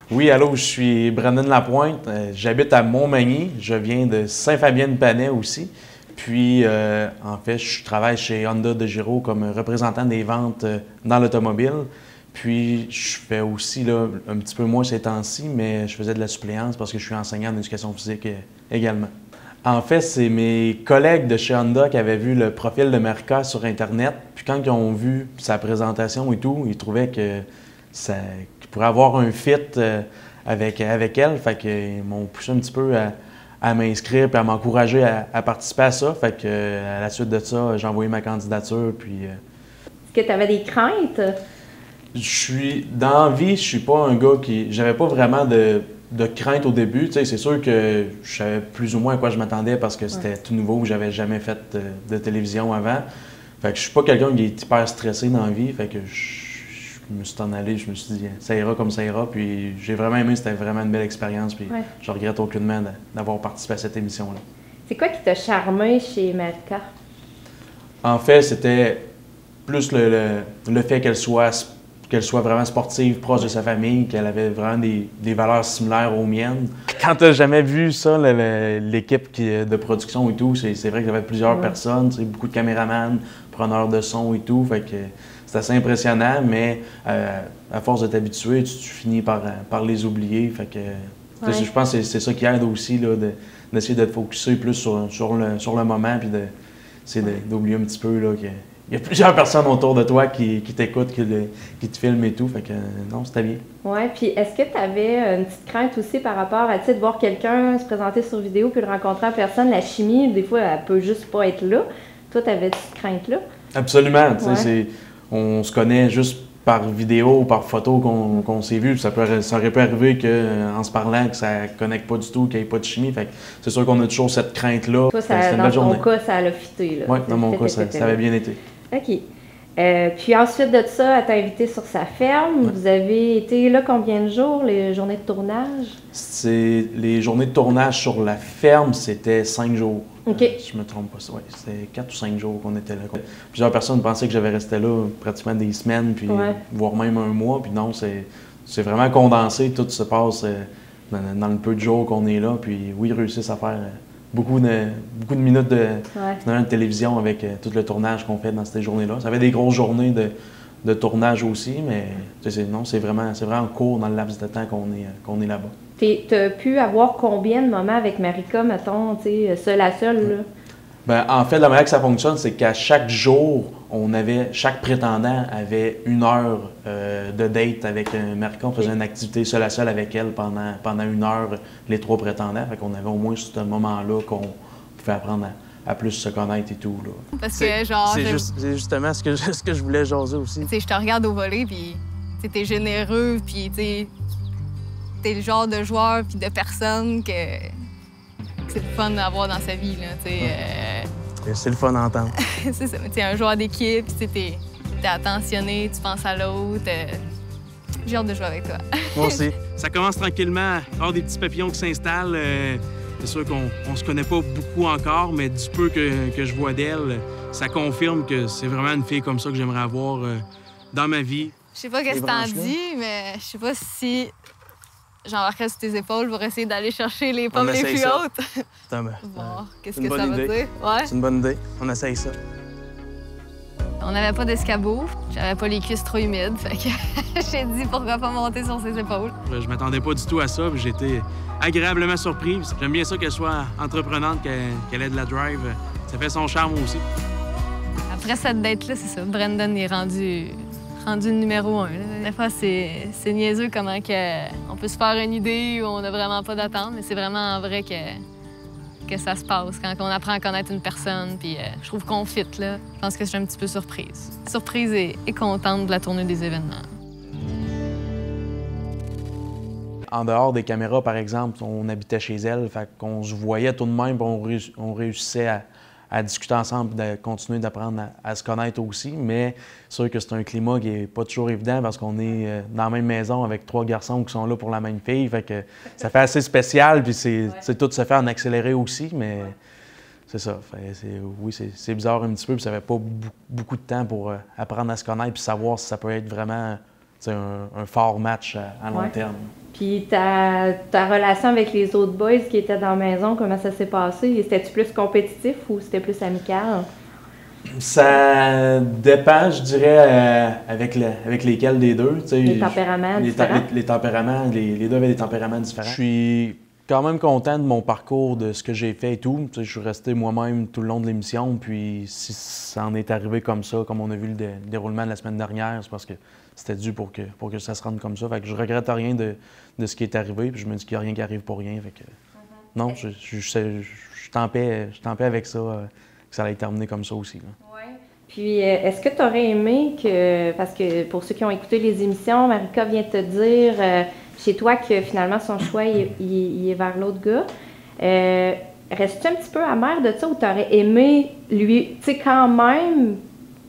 Oui, allô, je suis Brandon Lapointe. J'habite à Montmagny. Je viens de Saint-Fabien-de-Panay aussi. Puis, en fait, je travaille chez Honda de Giro comme représentant des ventes dans l'automobile. Puis, je fais aussi, là, un petit peu moins ces temps-ci, mais je faisais de la suppléance parce que je suis enseignant d'éducation physique également. En fait, c'est mes collègues de chez Honda qui avaient vu le profil de Marika sur Internet. Puis quand ils ont vu sa présentation et tout, ils trouvaient que qu'il pourrait avoir un fit avec elle. Fait qu'ils m'ont poussé un petit peu à m'inscrire puis à m'encourager à participer à ça. Fait que à la suite de ça, j'ai envoyé ma candidature. Puis, Est-ce que tu avais des craintes? Dans la vie, je suis pas un gars qui. J'avais pas vraiment de crainte au début. Tu sais, c'est sûr que je savais plus ou moins à quoi je m'attendais parce que c'était tout nouveau, j'avais jamais fait de télévision avant. Fait que je suis pas quelqu'un qui est hyper stressé dans la vie. Fait que je me suis en allé, je me suis dit, ça ira comme ça ira. Puis j'ai vraiment aimé, c'était vraiment une belle expérience. Puis je regrette aucunement d'avoir participé à cette émission-là. C'est quoi qui t'a charmé chez Marika? En fait, c'était plus le fait qu'elle soit vraiment sportive, proche de sa famille, qu'elle avait vraiment des valeurs similaires aux miennes. Quand tu n'as jamais vu ça, l'équipe de production et tout, c'est vrai qu'il y avait plusieurs personnes, beaucoup de caméramans, preneurs de son et tout, fait que c'est assez impressionnant, mais à force de t'habituer, tu finis par les oublier. Fait que je pense que c'est ça qui aide aussi, là, d'essayer de te focusser plus sur le moment, puis d'oublier un petit peu là, il y a plusieurs personnes autour de toi qui t'écoutent, qui te filment et tout. Fait que non, c'était bien. Oui, puis est-ce que tu avais une petite crainte aussi par rapport à, tu sais, de voir quelqu'un se présenter sur vidéo puis le rencontrer en personne, la chimie, des fois, elle peut juste pas être là. Toi, tu avais cette crainte-là? Absolument. On se connaît juste par vidéo ou par photo qu'on s'est vu. Ça aurait pu arriver qu'en se parlant, que ça ne connecte pas du tout, qu'il n'y ait pas de chimie. Fait que c'est sûr qu'on a toujours cette crainte-là. Toi, dans ton cas, ça a fité. Oui, dans mon cas, ça avait bien été. OK. Puis ensuite de ça, elle t'a invité sur sa ferme. Vous avez été là combien de jours, les journées de tournage? Les journées de tournage sur la ferme, c'était 5 jours. OK. Si je me trompe pas, ouais, c'était 4 ou 5 jours qu'on était là. Plusieurs personnes pensaient que j'avais resté là pratiquement des semaines, puis voire même un mois. Puis non, c'est vraiment condensé. Tout se passe dans le peu de jours qu'on est là. Puis oui, ils réussissent à faire beaucoup de minutes de télévision avec tout le tournage qu'on fait dans ces journées-là. Ça avait des grosses journées de tournage aussi, mais non, c'est vraiment court dans le laps de temps qu'on est là-bas. Tu as pu avoir combien de moments avec Marika, mettons, seule à seule, là? Bien, en fait, la manière que ça fonctionne, c'est qu'à chaque jour, chaque prétendant avait 1 heure de date avec Marika. On faisait une activité seule à seule avec elle pendant 1 heure, les 3 prétendants. Fait qu'on avait au moins ce moment-là qu'on pouvait apprendre à plus se connaître et tout, là. Parce que, genre... C'est justement ce que je voulais jaser aussi. Tu sais, je te regarde au volley, puis t'es généreux, puis t'es le genre de joueur puis de personne que c'est le fun d'avoir dans sa vie, là, tu sais. C'est le fun d'entendre. C'est ça, tu es un joueur d'équipe, t'es attentionné, tu penses à l'autre. J'ai hâte de jouer avec toi. Moi aussi. Ça commence tranquillement à avoir des petits papillons qui s'installent. C'est sûr qu'on se connaît pas beaucoup encore, mais du peu que je vois d'elle, ça confirme que c'est vraiment une fille comme ça que j'aimerais avoir dans ma vie. Je sais pas qu'est-ce que t'en dis, mais je sais pas si j'embarquerais sur tes épaules pour essayer d'aller chercher les pommes les plus hautes. Voir qu'est-ce que ça va dire. Ouais. C'est une bonne idée. On essaye ça. On n'avait pas d'escabeau, j'avais pas les cuisses trop humides, fait que j'ai dit pourquoi pas monter sur ses épaules. Je m'attendais pas du tout à ça, puis j'ai été agréablement surpris. J'aime bien ça qu'elle soit entreprenante, qu'elle ait de la drive. Ça fait son charme aussi. Après cette date-là, c'est ça, Brandon est rendu numéro 1. Des fois, c'est niaiseux comment on peut se faire une idée où on n'a vraiment pas d'attente, mais c'est vraiment vrai que ça se passe quand on apprend à connaître une personne. Puis je trouve qu'on fit, là. Je pense que je suis un petit peu surprise. Surprise et contente de la tournée des événements. En dehors des caméras, par exemple, on habitait chez elle, fait qu'on se voyait tout de même, puis on réussissait à discuter ensemble, de continuer d'apprendre à se connaître aussi. Mais c'est sûr que c'est un climat qui n'est pas toujours évident parce qu'on est dans la même maison avec 3 garçons qui sont là pour la même fille. Fait que ça fait assez spécial, puis tout se fait en accéléré aussi, mais c'est ça. Oui, c'est bizarre un petit peu, puis ça fait pas beaucoup de temps pour apprendre à se connaître puis savoir si ça peut être vraiment un fort match à long terme. Puis ta relation avec les autres boys qui étaient dans la maison, comment ça s'est passé? C'était-tu plus compétitif ou c'était plus amical? Ça dépend, je dirais, avec lesquels des deux. Les tempéraments différents? Les tempéraments, les deux avaient des tempéraments différents. Je suis quand même content de mon parcours, de ce que j'ai fait et tout. Je suis resté moi-même tout le long de l'émission, puis si ça en est arrivé comme ça, comme on a vu le déroulement de la semaine dernière, c'est parce que c'était dû pour que ça se rende comme ça. Fait que je regrette rien de ce qui est arrivé, puis je me dis qu'il n'y a rien qui arrive pour rien. Fait que, non, je suis en paix avec ça, que ça allait terminer comme ça aussi. Oui. Puis, est-ce que tu aurais aimé que, parce que pour ceux qui ont écouté les émissions, Marika vient te dire chez toi que finalement son choix il est vers l'autre gars. Restes-tu un petit peu amer de ça ou tu aurais aimé lui, tu sais, quand même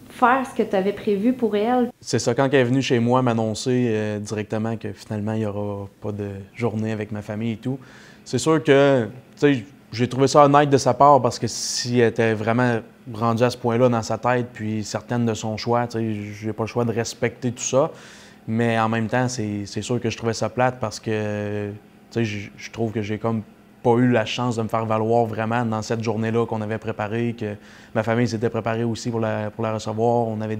faire ce que tu avais prévu pour elle? C'est ça, quand elle est venue chez moi m'annoncer directement que finalement il n'y aura pas de journée avec ma famille et tout, c'est sûr que, tu sais, j'ai trouvé ça honnête de sa part parce que si elle était vraiment rendue à ce point-là dans sa tête, puis certaine de son choix, tu sais, j'ai pas le choix de respecter tout ça. Mais en même temps, c'est sûr que je trouvais ça plate parce que, tu sais, je trouve que j'ai comme pas eu la chance de me faire valoir vraiment dans cette journée-là qu'on avait préparée, que ma famille s'était préparée aussi pour la recevoir. On avait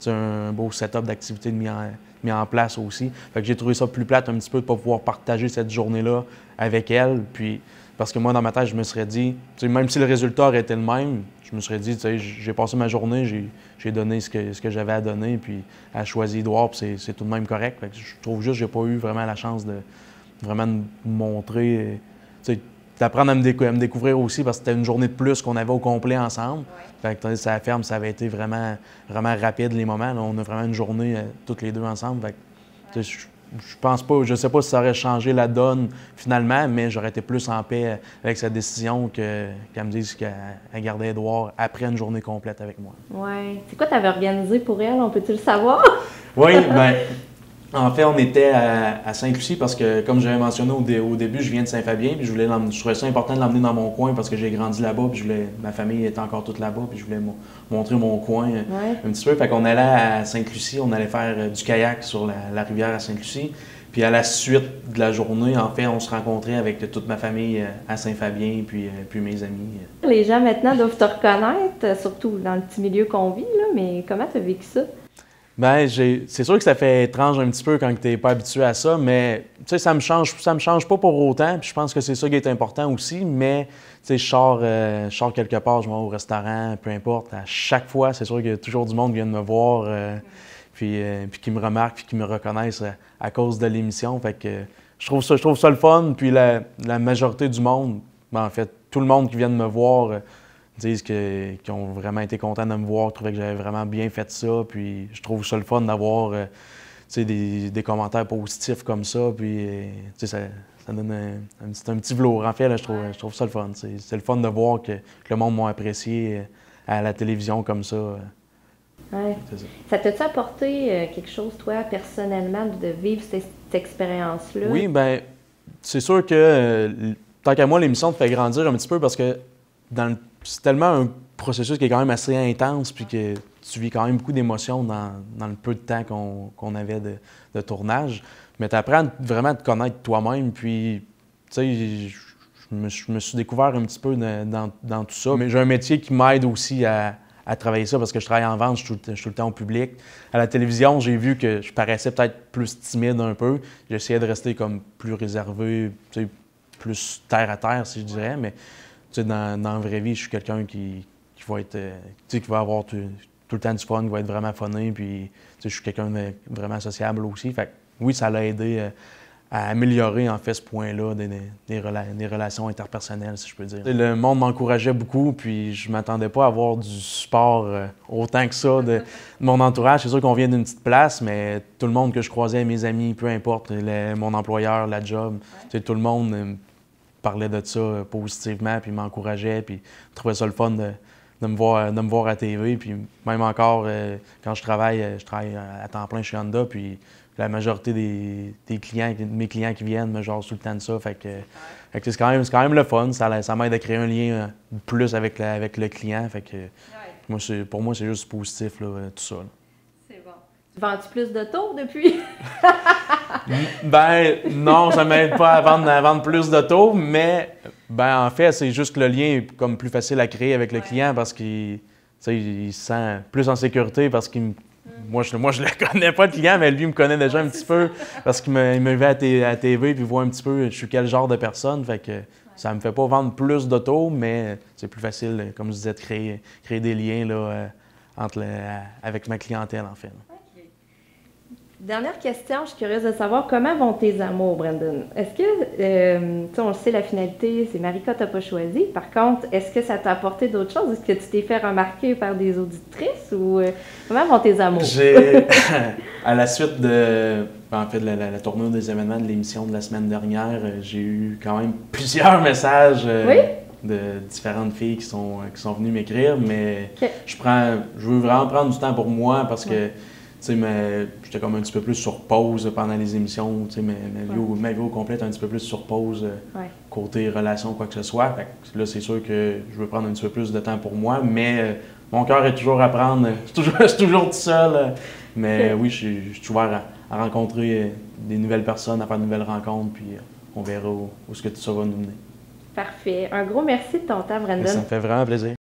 un beau setup d'activités mis en place aussi. Fait que j'ai trouvé ça plus plate un petit peu de ne pas pouvoir partager cette journée-là avec elle. Puis, parce que moi, dans ma tête, je me serais dit, même si le résultat aurait été le même, je me serais dit, j'ai passé ma journée, j'ai donné ce que j'avais à donner, puis elle a choisi Édouard, puis c'est tout de même correct. Fait que je trouve juste que j'ai pas eu vraiment la chance de vraiment me montrer, d'apprendre à me découvrir aussi, parce que c'était une journée de plus qu'on avait au complet ensemble. Fait que ça ferme, ça avait été vraiment, vraiment rapide les moments. Là, on a vraiment une journée toutes les deux ensemble. Fait que, je pense pas, je sais pas si ça aurait changé la donne finalement, mais j'aurais été plus en paix avec sa décision qu'elle me dise qu'elle gardait Édouard après une journée complète avec moi. Oui. C'est quoi tu avais organisé pour elle? On peut-tu le savoir? Oui, bien, en fait, on était à Sainte-Lucie parce que, comme j'avais mentionné au début, je viens de Saint-Fabien, puis je trouvais ça important de l'emmener dans mon coin parce que j'ai grandi là-bas, puis ma famille était encore toute là-bas, puis je voulais montrer mon coin un petit peu. Fait qu'on allait à Sainte-Lucie, on allait faire du kayak sur la rivière à Sainte-Lucie. Puis à la suite de la journée, en fait, on se rencontrait avec toute ma famille à Saint-Fabien, puis mes amis. Les gens maintenant doivent te reconnaître, surtout dans le petit milieu qu'on vit, là, mais comment tu as vécu ça? Bien, c'est sûr que ça fait étrange un petit peu quand tu n'es pas habitué à ça, mais tu sais, ça me change pas pour autant. Puis je pense que c'est ça qui est important aussi. Mais tu sais, je sors quelque part, je vais au restaurant, peu importe. À chaque fois, c'est sûr qu'il y a toujours du monde qui vient de me voir, puis qui me remarque, puis qui me reconnaissent à cause de l'émission. Fait que je trouve ça le fun. Puis la majorité du monde, ben, en fait, tout le monde qui vient de me voir disent qu'ils ont vraiment été contents de me voir, trouvaient que j'avais vraiment bien fait ça. Puis je trouve ça le fun d'avoir des commentaires positifs comme ça. Puis ça donne un petit velours. En fait, là, je trouve ça le fun. C'est le fun de voir que le monde m'a apprécié à la télévision comme ça. Ouais. Ça t'a-tu apporté quelque chose, toi, personnellement, de vivre cette expérience-là? Oui, bien, c'est sûr que tant qu'à moi, l'émission te fait grandir un petit peu parce que c'est tellement un processus qui est quand même assez intense puis que tu vis quand même beaucoup d'émotions dans le peu de temps qu'on avait de tournage. Mais tu apprends vraiment à te connaître toi-même. Puis, tu sais, je me suis découvert un petit peu dans tout ça. Mais j'ai un métier qui m'aide aussi à travailler ça parce que je travaille en vente, je suis tout le temps au public. À la télévision, j'ai vu que je paraissais peut-être plus timide un peu. J'essayais de rester comme plus réservé, tu sais, plus terre à terre, si je dirais. Mais dans la vraie vie, je suis quelqu'un qui va être, qui va avoir tout le temps du fun, qui va être vraiment funné. Puis, je suis quelqu'un de vraiment sociable aussi. Fait que, oui, ça l'a aidé à améliorer en fait ce point-là des relations interpersonnelles, si je peux dire. Le monde m'encourageait beaucoup, puis je m'attendais pas à avoir du support autant que ça de mon entourage. C'est sûr qu'on vient d'une petite place, mais tout le monde que je croisais, mes amis, peu importe, mon employeur, la job, tout le monde parlait de ça positivement, puis m'encourageait, puis trouvait ça le fun de me voir à TV. Puis même encore, quand je travaille à temps plein chez Honda, puis la majorité des clients, de mes clients qui viennent me jasent tout le temps de ça. Fait que c'est quand même le fun. Ça m'aide à créer un lien plus avec le client. Fait que pour moi, c'est juste positif, là, tout ça. Là. C'est bon. Vends-tu plus d'autos depuis? Ben non, ça m'aide pas à vendre plus d'autos, mais ben en fait, c'est juste que le lien est comme plus facile à créer avec le client parce qu'il il se sent plus en sécurité parce qu'il moi, je le connais pas, le client, mais lui, il me connaît déjà un petit peu parce qu'il me vu à TV puis voit un petit peu je suis quel genre de personne. Fait que ça me fait pas vendre plus d'autos, mais c'est plus facile, comme je disais, de créer des liens là, avec ma clientèle, en fait. Okay. Dernière question, je suis curieuse de savoir comment vont tes amours, Brandon? Est-ce que, on le sait, la finalité, c'est Marika t'a pas choisi. Par contre, est-ce que ça t'a apporté d'autres choses? Est-ce que tu t'es fait remarquer par des auditrices ou comment vont tes amours? À la suite de la tournure des événements de l'émission de la semaine dernière, j'ai eu quand même plusieurs messages de différentes filles qui sont venues m'écrire, mais je veux vraiment prendre du temps pour moi parce que j'étais comme un petit peu plus sur pause pendant les émissions. Ma vie au complet est un petit peu plus sur pause côté relation, quoi que ce soit. Fait que là, c'est sûr que je veux prendre un petit peu plus de temps pour moi, mais mon cœur est toujours à prendre. Je suis toujours tout seul. Mais oui, je suis ouvert à rencontrer des nouvelles personnes, à faire de nouvelles rencontres, puis on verra où ce que tout ça va nous mener. Parfait. Un gros merci de ton temps, Brandon. Ça me fait vraiment plaisir.